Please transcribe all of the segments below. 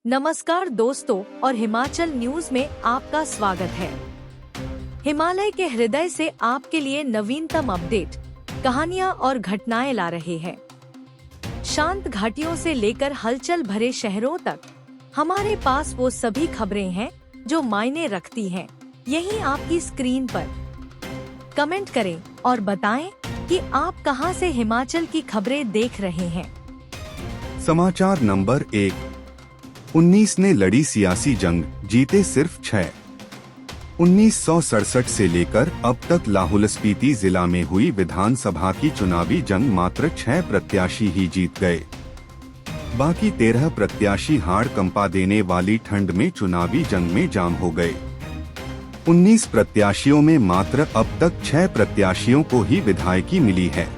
नमस्कार दोस्तों और हिमाचल न्यूज में आपका स्वागत है। हिमालय के हृदय से आपके लिए नवीनतम अपडेट, कहानियां और घटनाएं ला रहे हैं। शांत घाटियों से लेकर हलचल भरे शहरों तक हमारे पास वो सभी खबरें हैं जो मायने रखती हैं। यहीं आपकी स्क्रीन पर कमेंट करें और बताएं कि आप कहां से हिमाचल की खबरें देख रहे हैं। समाचार नंबर 1। 19 ने लड़ी सियासी जंग, जीते सिर्फ 6। 1967 से लेकर अब तक लाहौल स्पीति जिला में हुई विधानसभा की चुनावी जंग मात्र 6 प्रत्याशी ही जीत गए। बाकी 13 प्रत्याशी हाड़ कंपा देने वाली ठंड में चुनावी जंग में जाम हो गए। 19 प्रत्याशियों में मात्र अब तक 6 प्रत्याशियों को ही विधायकी मिली है।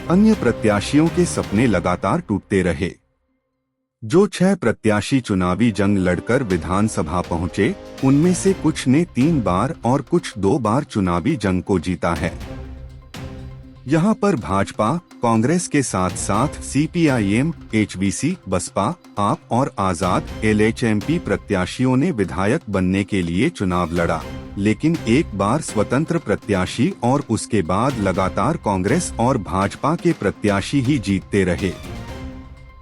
अन्य प्रत्याशियों के सपने लगातार टूटते रहे। जो 6 प्रत्याशी चुनावी जंग लड़कर विधानसभा पहुंचे, उनमें से कुछ ने 3 बार और कुछ 2 बार चुनावी जंग को जीता है। यहां पर भाजपा, कांग्रेस के साथ साथ CPIM, HVC, बसपा, आप और आजाद LHMP प्रत्याशियों ने विधायक बनने के लिए चुनाव लड़ा, लेकिन एक बार स्वतंत्र प्रत्याशी और उसके बाद लगातार कांग्रेस और भाजपा के प्रत्याशी ही जीतते रहे।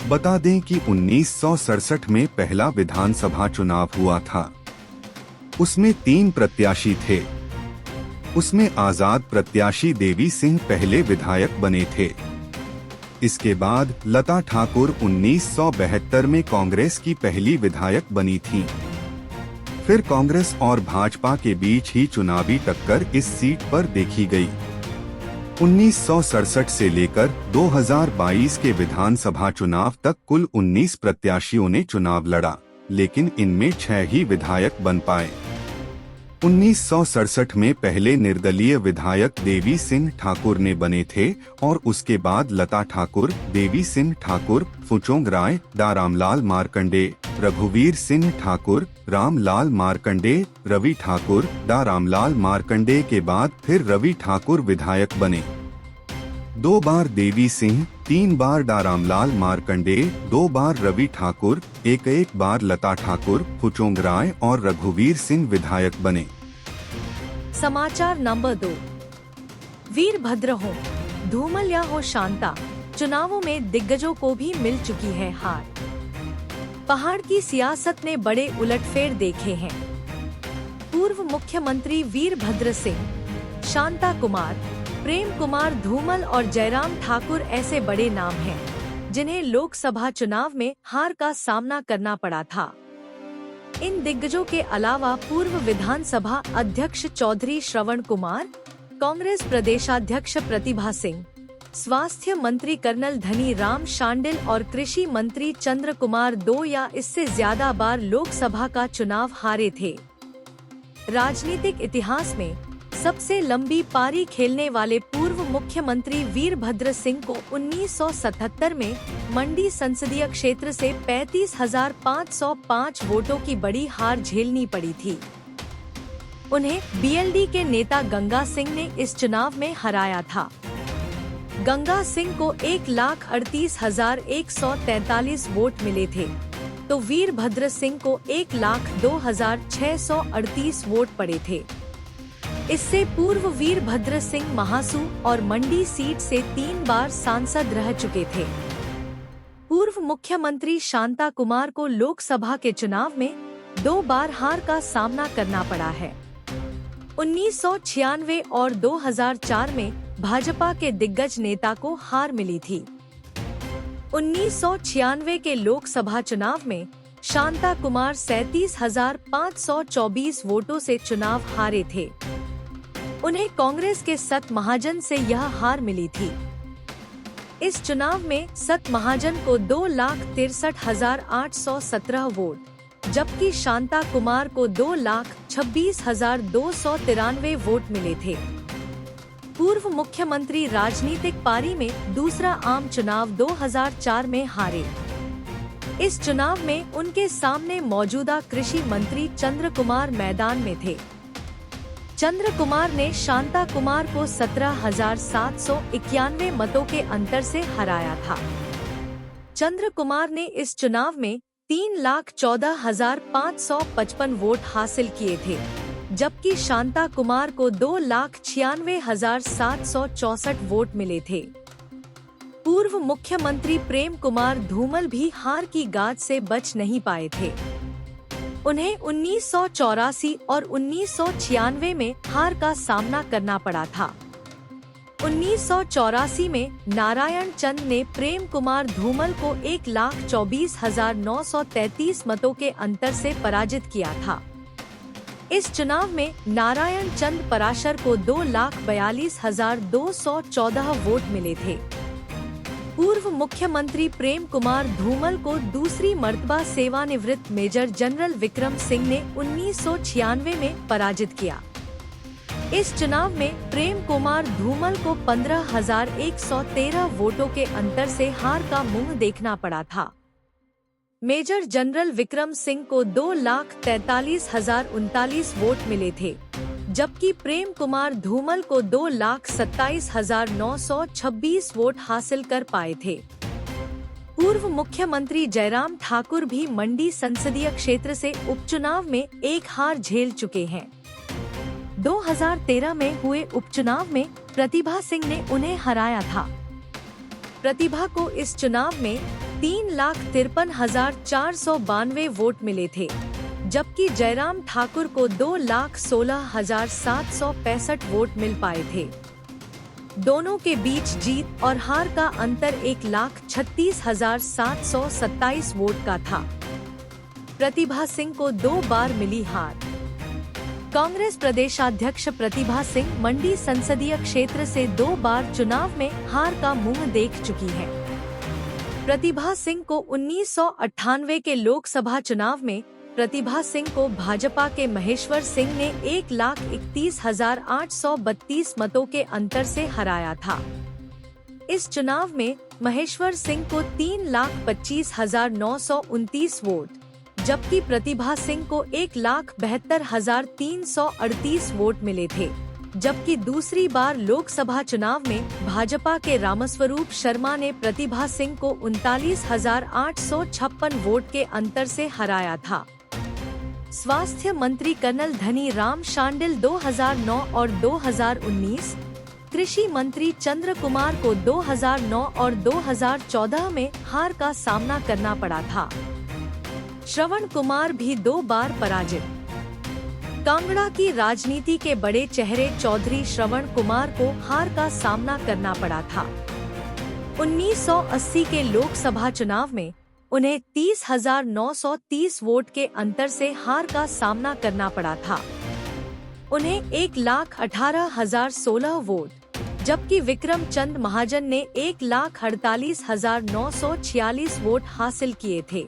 बता दें कि 1967 में पहला विधानसभा चुनाव हुआ था। उसमें 3 प्रत्याशी थे। उसमें आजाद प्रत्याशी देवी सिंह पहले विधायक बने थे। इसके बाद लता ठाकुर 1972 में कांग्रेस की पहली विधायक बनी थी। फिर कांग्रेस और भाजपा के बीच ही चुनावी टक्कर इस सीट पर देखी गई। 1967 से लेकर 2022 के विधानसभा चुनाव तक कुल 19 प्रत्याशियों ने चुनाव लड़ा, लेकिन इनमें 6 ही विधायक बन पाए। 1967 में पहले निर्दलीय विधायक देवी सिंह ठाकुर ने बने थे और उसके बाद लता ठाकुर, देवी सिंह ठाकुर, फुचोंग राय, डा रामलाल मार्कंडे, रघुवीर सिंह ठाकुर, रामलाल मार्कंडे, रवि ठाकुर, डा रामलाल मार्कंडे के बाद फिर रवि ठाकुर विधायक बने। 2 बार देवी सिंह, 3 बार डा रामलाल मार्कंडे, 2 बार रवि ठाकुर, एक बार लता ठाकुर, फुचोंग राय और रघुवीर सिंह विधायक बने। समाचार नंबर 2। वीरभद्र हो, धूमल या हो शांता, चुनावों में दिग्गजों को भी मिल चुकी है हार। पहाड़ की सियासत ने बड़े उलटफेर देखे हैं। पूर्व मुख्यमंत्री वीरभद्र सिंह, शांता कुमार, प्रेम कुमार धूमल और जयराम ठाकुर ऐसे बड़े नाम हैं, जिन्हें लोकसभा चुनाव में हार का सामना करना पड़ा था। इन दिग्गजों के अलावा पूर्व विधानसभा अध्यक्ष चौधरी श्रवण कुमार, कांग्रेस प्रदेशाध्यक्ष प्रतिभा सिंह, स्वास्थ्य मंत्री कर्नल धनी राम शांडिल और कृषि मंत्री चंद्र कुमार 2 या इससे ज्यादा बार लोकसभा का चुनाव हारे थे। राजनीतिक इतिहास में सबसे लंबी पारी खेलने वाले पूर्व मुख्यमंत्री वीरभद्र सिंह को 1977 में मंडी संसदीय क्षेत्र से 35,505 वोटों की बड़ी हार झेलनी पड़ी थी। उन्हें BLD के नेता गंगा सिंह ने इस चुनाव में हराया था। गंगा सिंह को 1,38,143 वोट मिले थे, तो वीरभद्र सिंह को 1,02,638 वोट पड़े थे। इससे पूर्व वीरभद्र सिंह महासू और मंडी सीट से 3 बार सांसद रह चुके थे। पूर्व मुख्यमंत्री शांता कुमार को लोकसभा के चुनाव में 2 बार हार का सामना करना पड़ा है। 1996 और 2004 में भाजपा के दिग्गज नेता को हार मिली थी। 1996 के लोकसभा चुनाव में शांता कुमार 37,524 वोटों से चुनाव हारे थे। उन्हें कांग्रेस के सत महाजन से यह हार मिली थी। इस चुनाव में सत महाजन को 2,63,817 वोट, जबकि शांता कुमार को 2,26,293 वोट मिले थे। पूर्व मुख्यमंत्री राजनीतिक पारी में दूसरा आम चुनाव 2004 में हारे। इस चुनाव में उनके सामने मौजूदा कृषि मंत्री चंद्र कुमार मैदान में थे। चंद्र कुमार ने शांता कुमार को 17,791 मतों के अंतर से हराया था। चंद्र कुमार ने इस चुनाव में 3,14,555 वोट हासिल किए थे, जबकि शांता कुमार को 2,96,764 वोट मिले थे। पूर्व मुख्यमंत्री प्रेम कुमार धूमल भी हार की गाज से बच नहीं पाए थे। उन्हें 1984 और 1996 में हार का सामना करना पड़ा था। 1984 में नारायण चंद ने प्रेम कुमार धूमल को 1,24,933 मतों के अंतर से पराजित किया था। इस चुनाव में नारायण चंद पराशर को 2,42,214 वोट मिले थे। पूर्व मुख्यमंत्री प्रेम कुमार धूमल को दूसरी मर्तबा सेवानिवृत्त मेजर जनरल विक्रम सिंह ने 1996 में पराजित किया। इस चुनाव में प्रेम कुमार धूमल को 15,113 वोटों के अंतर से हार का मुंह देखना पड़ा था। मेजर जनरल विक्रम सिंह को 2,43,039 वोट मिले थे, जबकि प्रेम कुमार धूमल को 2,27,926 वोट हासिल कर पाए थे। पूर्व मुख्यमंत्री जयराम ठाकुर भी मंडी संसदीय क्षेत्र से उपचुनाव में एक हार झेल चुके हैं। 2013 में हुए उपचुनाव में प्रतिभा सिंह ने उन्हें हराया था। प्रतिभा को इस चुनाव में 3,53,492 वोट मिले थे, जबकि जयराम ठाकुर को 2,16,765 वोट मिल पाए थे। दोनों के बीच जीत और हार का अंतर 1,36,727 वोट का था। प्रतिभा सिंह को 2 बार मिली हार। कांग्रेस प्रदेशाध्यक्ष प्रतिभा सिंह मंडी संसदीय क्षेत्र से 2 बार चुनाव में हार का मुंह देख चुकी हैं। प्रतिभा सिंह को 1998 के लोकसभा चुनाव में प्रतिभा सिंह को भाजपा के महेश्वर सिंह ने 1,31,832 मतों के अंतर से हराया था। इस चुनाव में महेश्वर सिंह को 3,25,929 वोट, जबकि प्रतिभा सिंह को 1,72,338 वोट मिले थे, जबकि दूसरी बार लोकसभा चुनाव में भाजपा के रामस्वरूप शर्मा ने प्रतिभा सिंह को 39,856 वोट के अंतर से हराया था। स्वास्थ्य मंत्री कर्नल धनी राम शांडिल 2009 और 2019, कृषि मंत्री चंद्र कुमार को 2009 और 2014 में हार का सामना करना पड़ा था। श्रवण कुमार भी 2 बार पराजित। कांगड़ा की राजनीति के बड़े चेहरे चौधरी श्रवण कुमार को हार का सामना करना पड़ा था। 1980 के लोकसभा चुनाव में उन्हें 30,930 वोट के अंतर से हार का सामना करना पड़ा था। उन्हें 1,18,016 वोट, जबकि विक्रम चंद महाजन ने 1,48,946 वोट हासिल किए थे।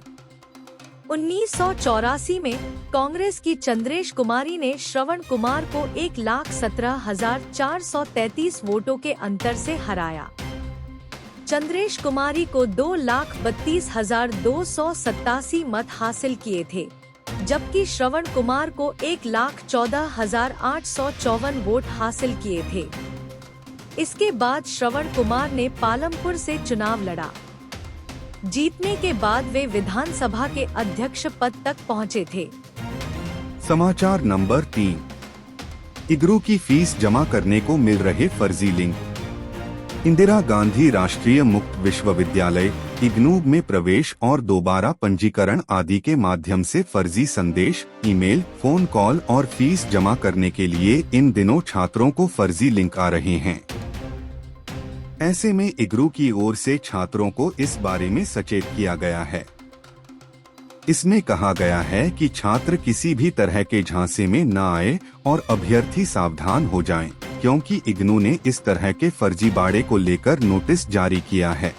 1984 में कांग्रेस की चंद्रेश कुमारी ने श्रवण कुमार को 1,17,433 वोटों के अंतर से हराया। चंद्रेश कुमारी को 2,32,287 मत हासिल किए थे, जबकि श्रवण कुमार को 1,14,854 वोट हासिल किए थे। इसके बाद श्रवण कुमार ने पालमपुर से चुनाव लड़ा। जीतने के बाद वे विधानसभा के अध्यक्ष पद तक पहुंचे थे। समाचार नंबर 3। इग्नू की फीस जमा करने को मिल रहे फर्जी लिंक। इंदिरा गांधी राष्ट्रीय मुक्त विश्वविद्यालय इग्नू में प्रवेश और दोबारा पंजीकरण आदि के माध्यम से फर्जी संदेश, ईमेल, फोन कॉल और फीस जमा करने के लिए इन दिनों छात्रों को फर्जी लिंक आ रहे हैं। ऐसे में इग्नू की ओर से छात्रों को इस बारे में सचेत किया गया है। इसमें कहा गया है कि छात्र किसी भी तरह के झांसे में न आए और अभ्यर्थी सावधान हो जाएं, क्योंकि इग्नू ने इस तरह के फर्जीवाड़े को लेकर नोटिस जारी किया है।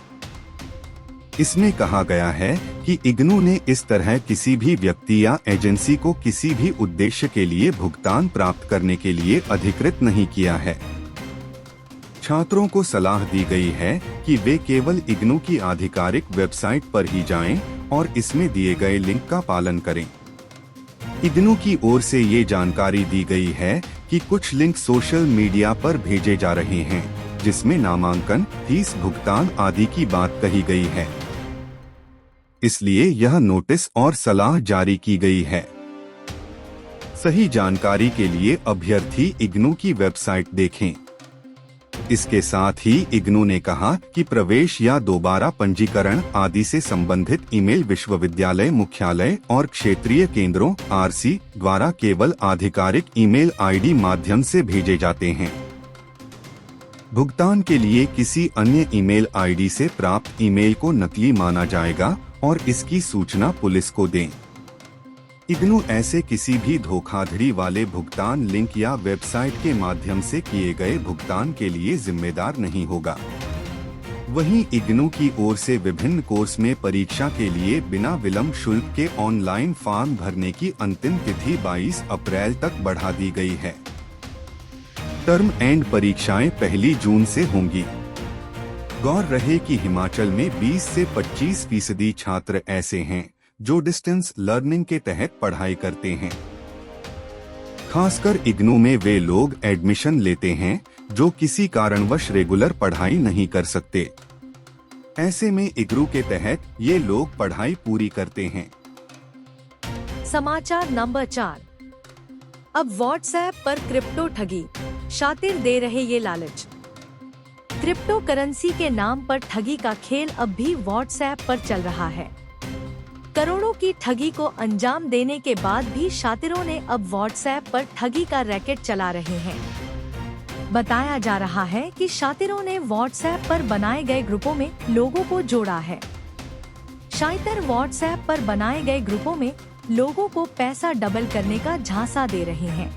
इसमें कहा गया है कि इग्नू ने इस तरह किसी भी व्यक्ति या एजेंसी को किसी भी उद्देश्य के लिए भुगतान प्राप्त करने के लिए अधिकृत नहीं किया है। छात्रों को सलाह दी गई है कि वे केवल इग्नू की आधिकारिक वेबसाइट पर ही जाएं और इसमें दिए गए लिंक का पालन करें। इग्नू की ओर से ये जानकारी दी गई है कि कुछ लिंक सोशल मीडिया पर भेजे जा रहे हैं, जिसमें नामांकन, फीस भुगतान आदि की बात कही गई है। इसलिए यह नोटिस और सलाह जारी की गई है। सही जानकारी के लिए अभ्यर्थी इग्नू की वेबसाइट देखें। इसके साथ ही इग्नू ने कहा कि प्रवेश या दोबारा पंजीकरण आदि से संबंधित ईमेल विश्वविद्यालय मुख्यालय और क्षेत्रीय केंद्रों (आरसी) द्वारा केवल आधिकारिक ईमेल आईडी माध्यम से भेजे जाते हैं। भुगतान के लिए किसी अन्य ईमेल आईडी से प्राप्त ईमेल को नकली माना जाएगा और इसकी सूचना पुलिस को दें। इग्नू ऐसे किसी भी धोखाधड़ी वाले भुगतान लिंक या वेबसाइट के माध्यम से किए गए भुगतान के लिए जिम्मेदार नहीं होगा। वहीं इग्नू की ओर से विभिन्न कोर्स में परीक्षा के लिए बिना विलंब शुल्क के ऑनलाइन फॉर्म भरने की अंतिम तिथि 22 अप्रैल तक बढ़ा दी गई है। टर्म एंड परीक्षाएं 1 जून से होंगी। गौर रहे कि हिमाचल में 20 से 25% छात्र ऐसे हैं जो डिस्टेंस लर्निंग के तहत पढ़ाई करते हैं। खासकर इग्नू में वे लोग एडमिशन लेते हैं जो किसी कारणवश रेगुलर पढ़ाई नहीं कर सकते। ऐसे में इग्नू के तहत ये लोग पढ़ाई पूरी करते हैं। समाचार नंबर 4। अब व्हाट्सएप पर क्रिप्टो ठगी, शातिर दे रहे ये लालच। क्रिप्टो करेंसी के नाम पर ठगी का खेल अब भी व्हाट्सएप पर चल रहा है। करोड़ों की ठगी को अंजाम देने के बाद भी शातिरों ने अब व्हाट्सएप पर ठगी का रैकेट चला रहे हैं। बताया जा रहा है कि शातिरों ने व्हाट्सएप पर बनाए गए ग्रुपों में लोगों को जोड़ा है। शातिर व्हाट्सएप पर बनाए गए ग्रुपों में लोगों को पैसा डबल करने का झांसा दे रहे हैं।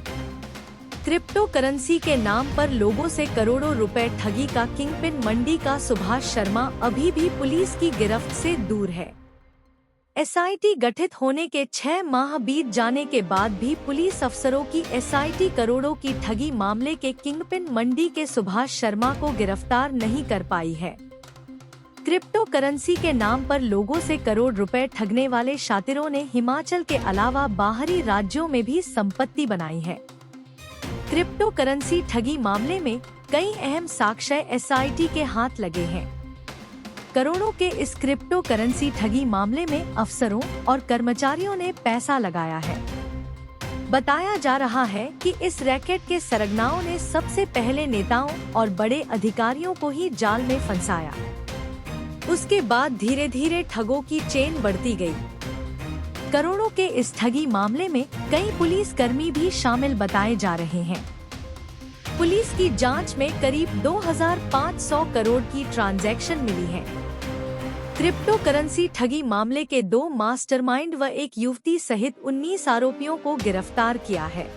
क्रिप्टो करेंसी के नाम पर लोगों से करोड़ों रुपए ठगी का किंगपिन मंडी का सुभाष शर्मा अभी भी पुलिस की गिरफ्त से दूर है। एसआईटी गठित होने के 6 माह बीत जाने के बाद भी पुलिस अफसरों की एसआईटी करोड़ों की ठगी मामले के किंगपिन मंडी के सुभाष शर्मा को गिरफ्तार नहीं कर पाई है। क्रिप्टो करेंसी के नाम पर लोगों से करोड़ रुपए ठगने वाले शातिरों ने हिमाचल के अलावा बाहरी राज्यों में भी संपत्ति बनाई है। क्रिप्टो करेंसी ठगी मामले में कई अहम साक्ष्य एसआईटी के हाथ लगे हैं। करोड़ों के इस क्रिप्टो करेंसी ठगी मामले में अफसरों और कर्मचारियों ने पैसा लगाया है। बताया जा रहा है कि इस रैकेट के सरगनाओं ने सबसे पहले नेताओं और बड़े अधिकारियों को ही जाल में फंसाया। उसके बाद धीरे धीरे ठगों की चेन बढ़ती गई। करोड़ों के इस ठगी मामले में कई पुलिस कर्मी भी शामिल बताए जा रहे हैं। पुलिस की जांच में करीब 2500 करोड़ की ट्रांजैक्शन मिली है। क्रिप्टो करेंसी ठगी मामले के 2 मास्टरमाइंड व एक युवती सहित 19 आरोपियों को गिरफ्तार किया है।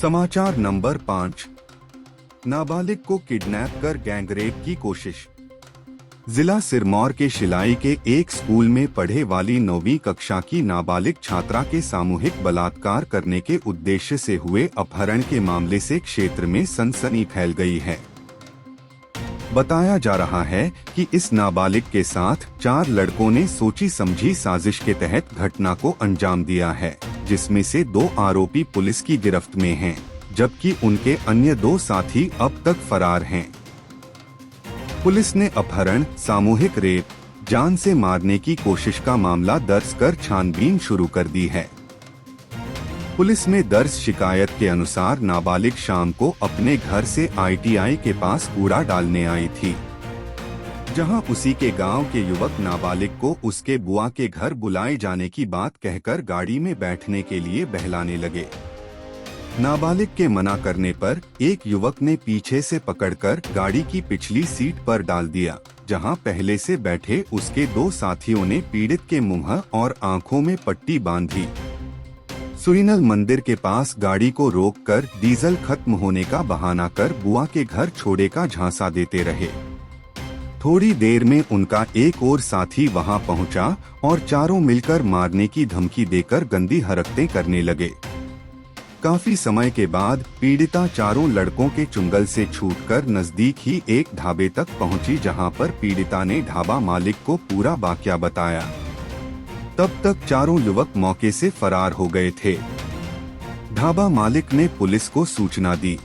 समाचार नंबर 5। नाबालिग को किडनैप कर गैंगरेप की कोशिश। जिला सिरमौर के शिलाई के एक स्कूल में पढ़े वाली 9वीं कक्षा की नाबालिग छात्रा के सामूहिक बलात्कार करने के उद्देश्य से हुए अपहरण के मामले से क्षेत्र में सनसनी फैल गई है। बताया जा रहा है कि इस नाबालिग के साथ 4 लड़कों ने सोची समझी साजिश के तहत घटना को अंजाम दिया है, जिसमें से 2 आरोपी पुलिस की गिरफ्त में हैं, जबकि उनके अन्य 2 साथी अब तक फरार हैं। पुलिस ने अपहरण, सामूहिक रेप, जान से मारने की कोशिश का मामला दर्ज कर छानबीन शुरू कर दी है। पुलिस में दर्ज शिकायत के अनुसार नाबालिग शाम को अपने घर से आईटीआई के पास कूड़ा डालने आई थी, जहां उसी के गांव के युवक नाबालिग को उसके बुआ के घर बुलाए जाने की बात कहकर गाड़ी में बैठने के लिए बहलाने लगे। नाबालिग के मना करने पर एक युवक ने पीछे से पकड़कर गाड़ी की पिछली सीट पर डाल दिया, जहां पहले से बैठे उसके 2 साथियों ने पीड़ित के मुंह और आंखों में पट्टी बांधी। सुरीनल मंदिर के पास गाड़ी को रोककर डीजल खत्म होने का बहाना कर बुआ के घर छोड़े का झांसा देते रहे। थोड़ी देर में उनका एक और साथी वहां पहुंचा और चारों मिलकर मारने की धमकी देकर गंदी हरकतें करने लगे। काफी समय के बाद पीड़िता चारों लड़कों के चुंगल से छूटकर नजदीक ही एक ढाबे तक पहुंची, जहां पर पीड़िता ने ढाबा मालिक को पूरा वाकया बताया। तब तक चारों युवक मौके से फरार हो गए थे। ढाबा मालिक ने पुलिस को सूचना दी,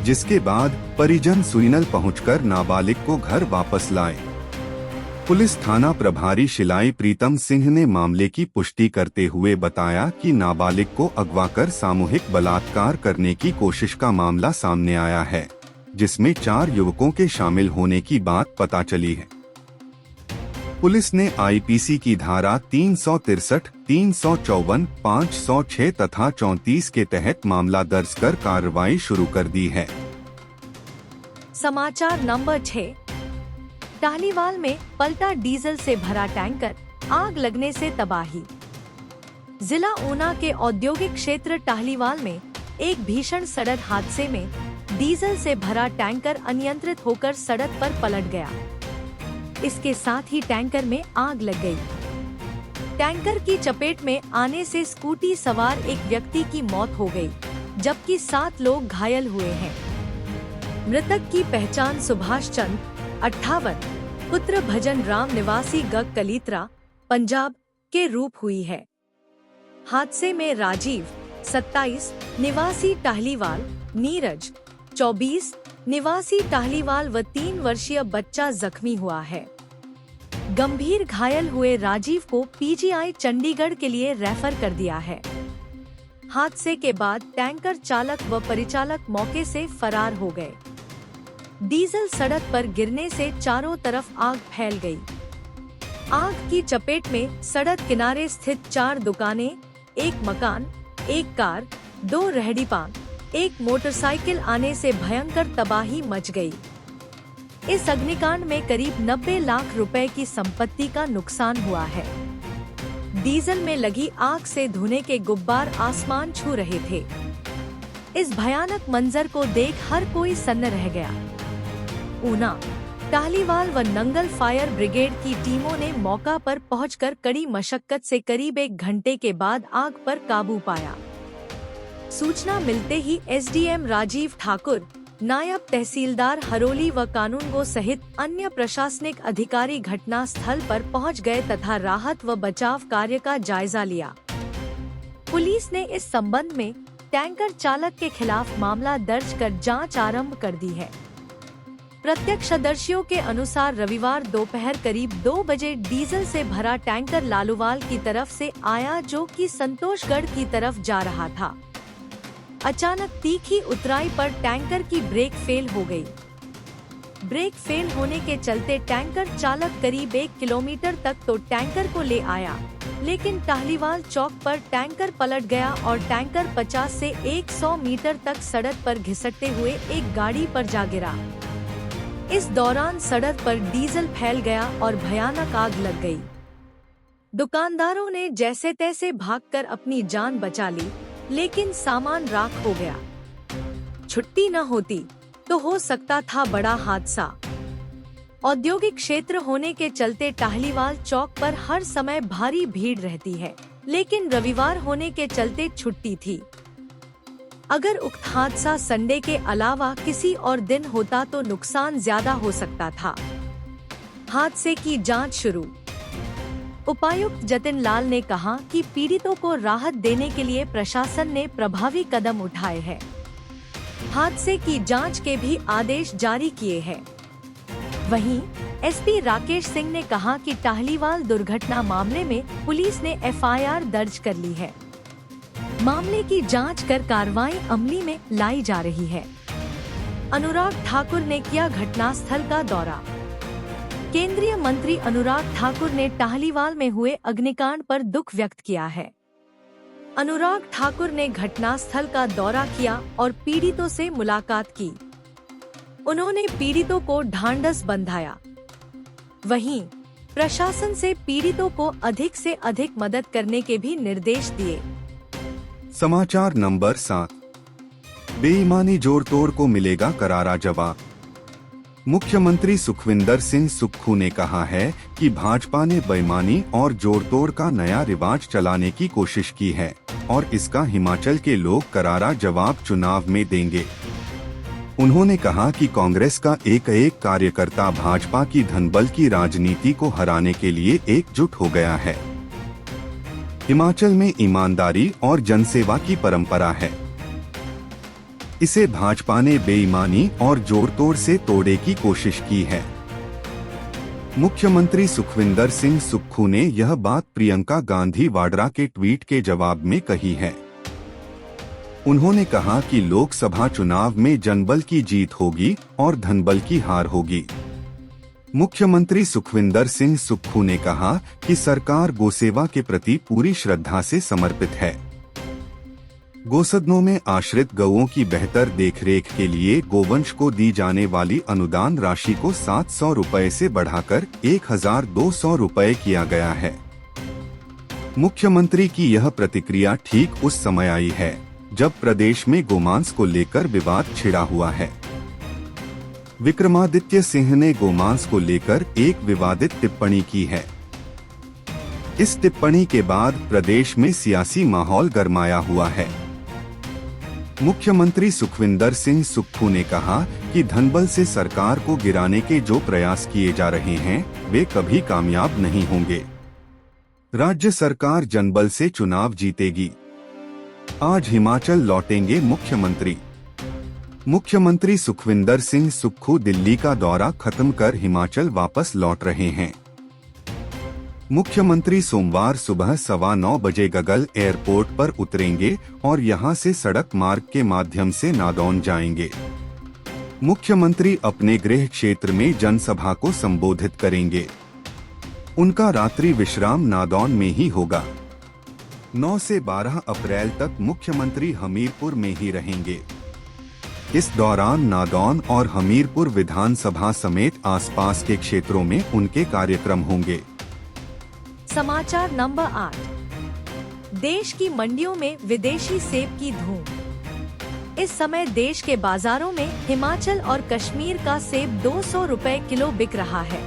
जिसके बाद परिजन सुरीनल पहुंचकर नाबालिग को घर वापस लाए। पुलिस थाना प्रभारी शिलाई प्रीतम सिंह ने मामले की पुष्टि करते हुए बताया कि नाबालिग को अगवा कर सामूहिक बलात्कार करने की कोशिश का मामला सामने आया है, जिसमें 4 युवकों के शामिल होने की बात पता चली है। पुलिस ने आईपीसी की धारा 363, 354, 506 तथा 34 के तहत मामला दर्ज कर कार्रवाई शुरू कर दी है। समाचार नंबर 6। टाहलीवाल में पलटा डीजल से भरा टैंकर, आग लगने से तबाही। जिला ऊना के औद्योगिक क्षेत्र टाहलीवाल में एक भीषण सड़क हादसे में डीजल से भरा टैंकर अनियंत्रित होकर सड़क पर पलट गया। इसके साथ ही टैंकर में आग लग गई। टैंकर की चपेट में आने से स्कूटी सवार एक व्यक्ति की मौत हो गई, जबकि 7 लोग घायल हुए हैं। मृतक की पहचान सुभाष चंद 58 पुत्र भजन राम निवासी गग कलीतरा पंजाब के रूप हुई है। हादसे में राजीव 27 निवासी टाहलीवाल, नीरज 24 निवासी टाहलीवाल व 3 वर्षीय बच्चा जख्मी हुआ है। गंभीर घायल हुए राजीव को पीजीआई चंडीगढ़ के लिए रेफर कर दिया है। हादसे के बाद टैंकर चालक व परिचालक मौके से फरार हो गए। डीजल सड़क पर गिरने से चारों तरफ आग फैल गई। आग की चपेट में सड़क किनारे स्थित 4 दुकानें, एक मकान, एक कार, 2 रेहड़ीपान, एक मोटरसाइकिल आने से भयंकर तबाही मच गई। इस अग्निकांड में करीब 90 लाख रुपए की संपत्ति का नुकसान हुआ है। डीजल में लगी आग से धुएं के गुब्बार आसमान छू रहे थे। इस भयानक मंजर को देख हर कोई सन्न रह गया। ऊना, टाहलीवाल व नंगल फायर ब्रिगेड की टीमों ने मौका पर पहुंचकर कड़ी मशक्कत से करीब 1 घंटे के बाद आग पर काबू पाया। सूचना मिलते ही एसडीएम राजीव ठाकुर, नायब तहसीलदार हरोली व कानूनगो सहित अन्य प्रशासनिक अधिकारी घटना स्थल पर पहुंच गए तथा राहत व बचाव कार्य का जायजा लिया। पुलिस ने इस संबंध में टैंकर चालक के खिलाफ मामला दर्ज कर जांच आरंभ कर दी है। प्रत्यक्षदर्शियों के अनुसार रविवार दोपहर करीब 2 बजे डीजल से भरा टैंकर लालूवाल की तरफ से आया, जो कि संतोषगढ़ की तरफ जा रहा था। अचानक तीखी उतराई पर टैंकर की ब्रेक फेल हो गई। ब्रेक फेल होने के चलते टैंकर चालक करीब 1 किलोमीटर तक तो टैंकर को ले आया, लेकिन टाहलीवाल चौक पर टैंकर पलट गया और टैंकर 50 से 100 मीटर तक सड़क पर घिसटते हुए एक गाड़ी पर जा गिरा। इस दौरान सड़क पर डीजल फैल गया और भयानक आग लग गई। दुकानदारों ने जैसे तैसे भागकर अपनी जान बचा ली, लेकिन सामान राख हो गया। छुट्टी न होती तो हो सकता था बड़ा हादसा। औद्योगिक क्षेत्र होने के चलते टाहलीवाल चौक पर हर समय भारी भीड़ रहती है, लेकिन रविवार होने के चलते छुट्टी थी। अगर उक्त हादसा संडे के अलावा किसी और दिन होता तो नुकसान ज्यादा हो सकता था। हादसे की जांच शुरू। उपायुक्त जतिन लाल ने कहा कि पीड़ितों को राहत देने के लिए प्रशासन ने प्रभावी कदम उठाए हैं। हादसे की जांच के भी आदेश जारी किए हैं। वहीं एसपी राकेश सिंह ने कहा कि टाहलीवाल दुर्घटना मामले में पुलिस ने एफआईआर दर्ज कर ली है। मामले की जांच कर कार्रवाई अमली में लाई जा रही है। अनुराग ठाकुर ने किया घटनास्थल का दौरा। केंद्रीय मंत्री अनुराग ठाकुर ने टाहलीवाल में हुए अग्निकांड पर दुख व्यक्त किया है। अनुराग ठाकुर ने घटनास्थल का दौरा किया और पीड़ितों से मुलाकात की। उन्होंने पीड़ितों को ढांढस बंधाया। वहीं प्रशासन से पीड़ितों को अधिक से अधिक मदद करने के भी निर्देश दिए। समाचार नंबर 7। बेईमानी जोड़ तोड़ को मिलेगा करारा जवाब। मुख्यमंत्री सुखविंदर सिंह सुक्खू ने कहा है कि भाजपा ने बेईमानी और जोड़ तोड़ का नया रिवाज चलाने की कोशिश की है और इसका हिमाचल के लोग करारा जवाब चुनाव में देंगे। उन्होंने कहा कि कांग्रेस का एक एक कार्यकर्ता भाजपा की धनबल की राजनीति को हराने के लिए एकजुट हो गया है। हिमाचल में ईमानदारी और जनसेवा की परंपरा है। इसे भाजपा ने बेईमानी और जोड़ तोड़ से तोड़ने की कोशिश की है। मुख्यमंत्री सुखविंदर सिंह सुक्खू ने यह बात प्रियंका गांधी वाड्रा के ट्वीट के जवाब में कही है। उन्होंने कहा कि लोकसभा चुनाव में जनबल की जीत होगी और धनबल की हार होगी। मुख्यमंत्री सुखविंदर सिंह सुक्खू ने कहा कि सरकार गोसेवा के प्रति पूरी श्रद्धा से समर्पित है। गोसदनों में आश्रित गौओं की बेहतर देखरेख के लिए गोवंश को दी जाने वाली अनुदान राशि को 700 रुपए से बढ़ाकर 1200 रुपए किया गया है। मुख्यमंत्री की यह प्रतिक्रिया ठीक उस समय आई है जब प्रदेश में गोमांस को लेकर विवाद छिड़ा हुआ है। विक्रमादित्य सिंह ने गोमांस को लेकर एक विवादित टिप्पणी की है। इस टिप्पणी के बाद प्रदेश में सियासी माहौल गरमाया हुआ है। मुख्यमंत्री सुखविंदर सिंह सुक्खू ने कहा कि धनबल से सरकार को गिराने के जो प्रयास किए जा रहे हैं वे कभी कामयाब नहीं होंगे। राज्य सरकार जनबल से चुनाव जीतेगी। आज हिमाचल लौटेंगे मुख्यमंत्री। मुख्यमंत्री सुखविंदर सिंह सुक्खू दिल्ली का दौरा खत्म कर हिमाचल वापस लौट रहे हैं। मुख्यमंत्री सोमवार सुबह 9:15 बजे गगल एयरपोर्ट पर उतरेंगे और यहां से सड़क मार्ग के माध्यम से नादौन जाएंगे। मुख्यमंत्री अपने गृह क्षेत्र में जनसभा को संबोधित करेंगे। उनका रात्रि विश्राम नादौन में ही होगा। 9 से 12 अप्रैल तक मुख्यमंत्री हमीरपुर में ही रहेंगे। इस दौरान नादौन और हमीरपुर विधानसभा समेत आसपास के क्षेत्रों में उनके कार्यक्रम होंगे। समाचार नंबर 8। देश की मंडियों में विदेशी सेब की धूम। इस समय देश के बाजारों में हिमाचल और कश्मीर का सेब 200 रुपए किलो बिक रहा है,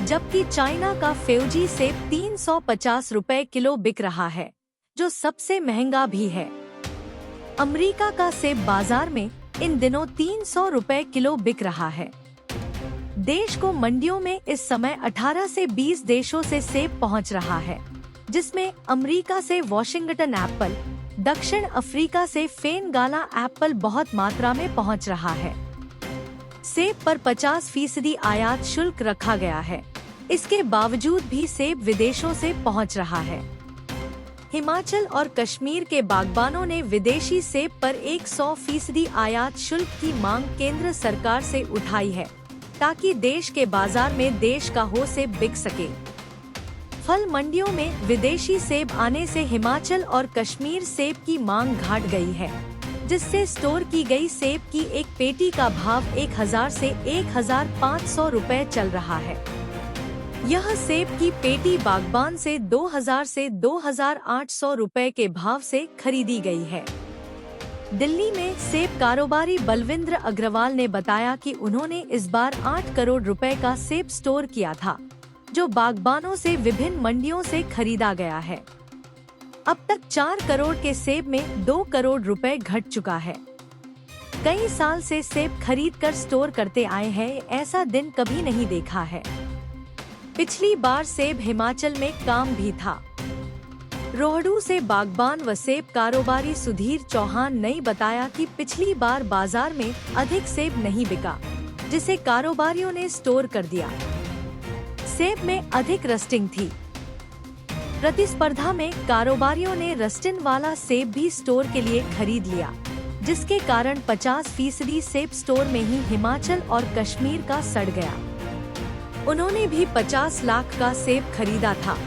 जबकि चाइना का फ्यूजी सेब 350 रुपए किलो बिक रहा है, जो सबसे महंगा भी है। अमेरिका का सेब बाजार में इन दिनों 300 रुपए किलो बिक रहा है। देश को मंडियों में इस समय 18 से 20 देशों से सेब पहुंच रहा है, जिसमें अमेरिका से वॉशिंगटन एप्पल, दक्षिण अफ्रीका से फेन गाला एप्पल बहुत मात्रा में पहुंच रहा है। सेब पर 50% आयात शुल्क रखा गया है। इसके बावजूद भी सेब विदेशों से पहुंच रहा है। हिमाचल और कश्मीर के बागबानों ने विदेशी सेब पर 100% आयात शुल्क की मांग केंद्र सरकार से उठाई है, ताकि देश के बाजार में देश का हो सेब बिक सके। फल मंडियों में विदेशी सेब आने से हिमाचल और कश्मीर सेब की मांग घट गई है, जिससे स्टोर की गई सेब की एक पेटी का भाव 1000 से 1500 रुपए चल रहा है। यह सेब की पेटी बागबान से 2000 से 2800 रुपए के भाव से खरीदी गई है। दिल्ली में सेब कारोबारी बलविंद्र अग्रवाल ने बताया कि उन्होंने इस बार 8 करोड़ रुपए का सेब स्टोर किया था, जो बागबानों से विभिन्न मंडियों से खरीदा गया है। अब तक 4 करोड़ के सेब में 2 करोड़ रुपए घट चुका है। कई साल से सेब खरीद कर स्टोर करते आए हैं, ऐसा दिन कभी नहीं देखा है। पिछली बार सेब हिमाचल में काम भी था। रोहडू से बागबान व सेब कारोबारी सुधीर चौहान ने बताया कि पिछली बार बाजार में अधिक सेब नहीं बिका, जिसे कारोबारियों ने स्टोर कर दिया। सेब में अधिक रस्टिंग थी। प्रतिस्पर्धा में कारोबारियों ने रस्टिन वाला सेब भी स्टोर के लिए खरीद लिया, जिसके कारण 50% सेब स्टोर में ही हिमाचल और कश्मीर का सड़ गया। उन्होंने भी 50 लाख का सेब खरीदा था,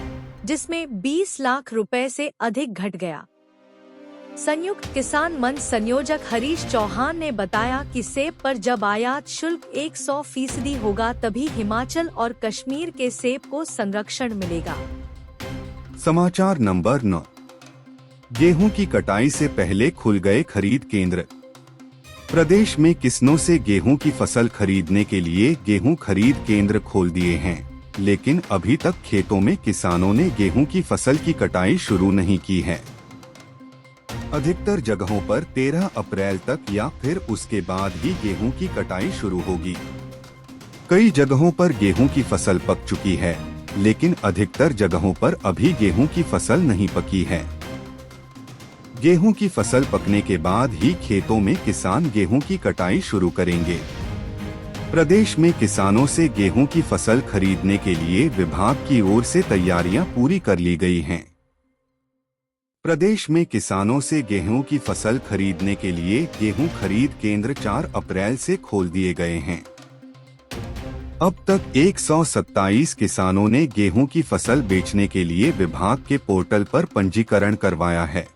जिसमें 20 लाख रुपए से अधिक घट गया। संयुक्त किसान मंच संयोजक हरीश चौहान ने बताया कि सेब पर जब आयात शुल्क 100% होगा तभी हिमाचल और कश्मीर के सेब को संरक्षण मिलेगा। समाचार नंबर 9। गेहूं की कटाई से पहले खुल गए खरीद केंद्र। प्रदेश में किसानों से गेहूं की फसल खरीदने के लिए गेहूं खरीद केंद्र खोल दिए हैं, लेकिन अभी तक खेतों में किसानों ने गेहूं की फसल की कटाई शुरू नहीं की है। अधिकतर जगहों पर 13 अप्रैल तक या फिर उसके बाद ही गेहूं की कटाई शुरू होगी। कई जगहों पर गेहूं की फसल पक चुकी है, लेकिन अधिकतर जगहों पर अभी गेहूं की फसल नहीं पकी है। गेहूं की फसल पकने के बाद ही खेतों में किसान गेहूं की कटाई शुरू करेंगे। प्रदेश में किसानों से गेहूं की फसल खरीदने के लिए विभाग की ओर से तैयारियां पूरी कर ली गई हैं। प्रदेश में किसानों से गेहूं की फसल खरीदने के लिए गेहूं खरीद केंद्र 4 अप्रैल से खोल दिए गए हैं। अब तक 127 किसानों ने गेहूं की फसल बेचने के लिए विभाग के पोर्टल पर पंजीकरण करवाया है।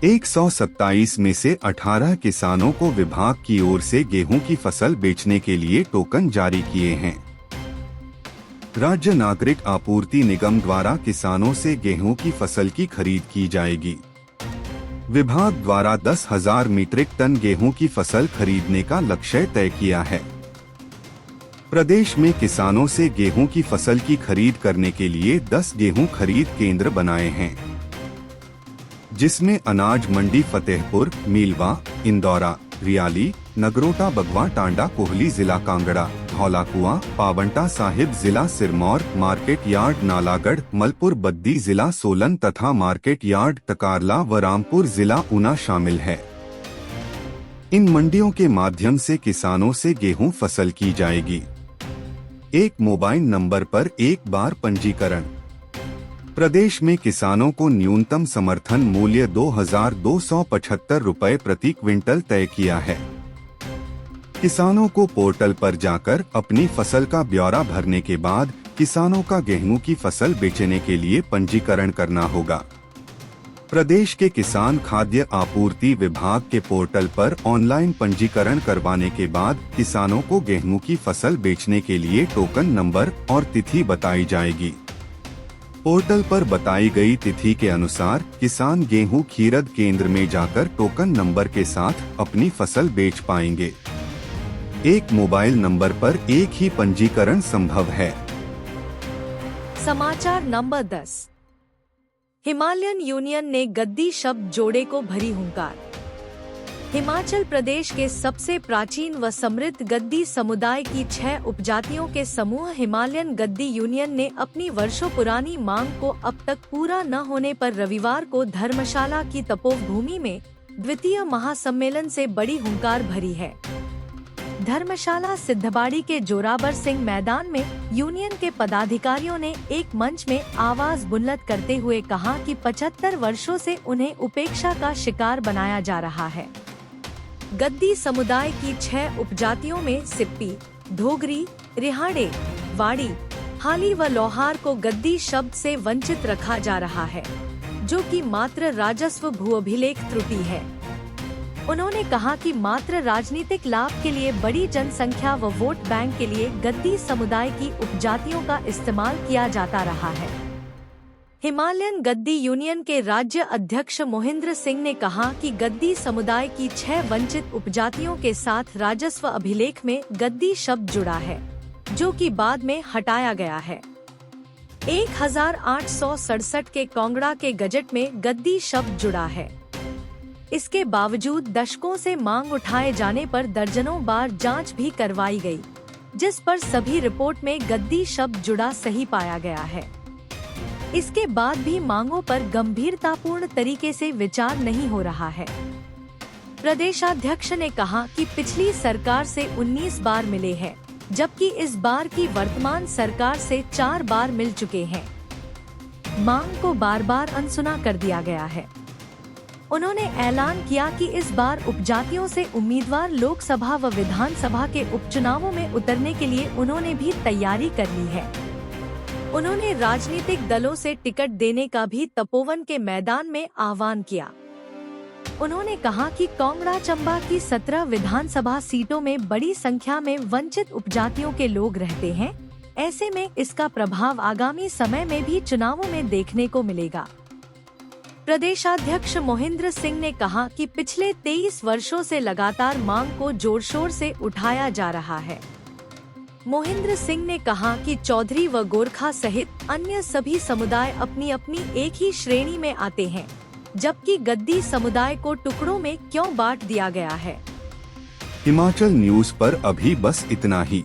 127 में से 18 किसानों को विभाग की ओर से गेहूं की फसल बेचने के लिए टोकन जारी किए हैं। राज्य नागरिक आपूर्ति निगम द्वारा किसानों से गेहूं की फसल की खरीद की जाएगी। विभाग द्वारा 10,000 मीट्रिक टन गेहूं की फसल खरीदने का लक्ष्य तय किया है। प्रदेश में किसानों से गेहूं की फसल की खरीद करने के लिए 10 गेहूं खरीद केंद्र बनाए हैं, जिसमें अनाज मंडी फतेहपुर, मीलवा, इंदौरा, रियाली, नगरोटा, बगवा, टांडा, कोहली जिला कांगड़ा, धौलाकुआं, पावंटा साहिब जिला सिरमौर, मार्केट यार्ड नालागढ़, मलपुर बद्दी जिला सोलन तथा मार्केट यार्ड तकारला व रामपुर जिला ऊना शामिल है। इन मंडियों के माध्यम से किसानों से गेहूं फसल की जाएगी। एक मोबाइल नंबर पर एक बार पंजीकरण। प्रदेश में किसानों को न्यूनतम समर्थन मूल्य 2,275 रुपए प्रति क्विंटल तय किया है। किसानों को पोर्टल पर जाकर अपनी फसल का ब्यौरा भरने के बाद किसानों का गेहूं की फसल बेचने के लिए पंजीकरण करना होगा। प्रदेश के किसान खाद्य आपूर्ति विभाग के पोर्टल पर ऑनलाइन पंजीकरण करवाने के बाद किसानों को गेहूं की फसल बेचने के लिए टोकन नंबर और तिथि बताई जाएगी। पोर्टल पर बताई गई तिथि के अनुसार किसान गेहूं खरीद केंद्र में जाकर टोकन नंबर के साथ अपनी फसल बेच पाएंगे। एक मोबाइल नंबर पर एक ही पंजीकरण संभव है। समाचार नंबर 10। हिमालयन यूनियन ने गद्दी शब्द जोड़े को भरी हुंकार। हिमाचल प्रदेश के सबसे प्राचीन व समृद्ध गद्दी समुदाय की 6 उपजातियों के समूह हिमालयन गद्दी यूनियन ने अपनी वर्षों पुरानी मांग को अब तक पूरा न होने पर रविवार को धर्मशाला की तपोभूमि में द्वितीय महासम्मेलन से बड़ी हुंकार भरी है। धर्मशाला सिद्धबाड़ी के जोरावर सिंह मैदान में यूनियन के पदाधिकारियों ने एक मंच में आवाज बुलंद करते हुए कहा कि 75 वर्षों से उन्हें उपेक्षा का शिकार बनाया जा रहा है। गद्दी समुदाय की 6 उपजातियों में सिप्पी, धोगरी, रिहाड़े, वाड़ी, हाली व लोहार को गद्दी शब्द से वंचित रखा जा रहा है, जो कि मात्र राजस्व भू-अभिलेख त्रुटि है। उन्होंने कहा कि मात्र राजनीतिक लाभ के लिए बड़ी जनसंख्या व वोट बैंक के लिए गद्दी समुदाय की उपजातियों का इस्तेमाल किया जाता रहा है। हिमालयन गद्दी यूनियन के राज्य अध्यक्ष मोहिंद्र सिंह ने कहा कि गद्दी समुदाय की 6 वंचित उपजातियों के साथ राजस्व अभिलेख में गद्दी शब्द जुड़ा है, जो कि बाद में हटाया गया है। 1867 के कांगड़ा के गजट में गद्दी शब्द जुड़ा है। इसके बावजूद दशकों से मांग उठाए जाने पर दर्जनों बार जांच भी करवाई गई, जिस पर सभी रिपोर्ट में गद्दी शब्द जुड़ा सही पाया गया है। इसके बाद भी मांगों पर गंभीरतापूर्ण तरीके से विचार नहीं हो रहा है। प्रदेशाध्यक्ष ने कहा कि पिछली सरकार से 19 बार मिले हैं, जबकि इस बार की वर्तमान सरकार से 4 बार मिल चुके हैं। मांग को बार बार अनसुना कर दिया गया है। उन्होंने ऐलान किया कि इस बार उपजातियों से उम्मीदवार लोकसभा व विधानसभा के उपचुनावों में उतरने के लिए उन्होंने भी तैयारी कर ली है। उन्होंने राजनीतिक दलों से टिकट देने का भी तपोवन के मैदान में आह्वान किया। उन्होंने कहा कि कांगड़ा चंबा की 17 विधानसभा सीटों में बड़ी संख्या में वंचित उपजातियों के लोग रहते हैं। ऐसे में इसका प्रभाव आगामी समय में भी चुनावों में देखने को मिलेगा। प्रदेशाध्यक्ष मोहिंद्र सिंह ने कहा कि पिछले 23 वर्षों से लगातार मांग को जोर शोर से उठाया जा रहा है। मोहिंद्र सिंह ने कहा कि चौधरी व गोरखा सहित अन्य सभी समुदाय अपनी अपनी एक ही श्रेणी में आते हैं, जबकि गद्दी समुदाय को टुकड़ों में क्यों बांट दिया गया है। हिमाचल न्यूज पर अभी बस इतना ही।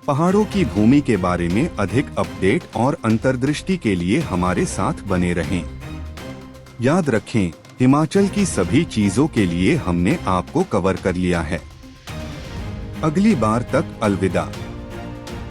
पहाड़ों की भूमि के बारे में अधिक अपडेट और अंतर्दृष्टि के लिए हमारे साथ बने रहें। याद रखें, हिमाचल की सभी चीजों के लिए हमने आपको कवर कर लिया है। अगली बार तक अलविदा।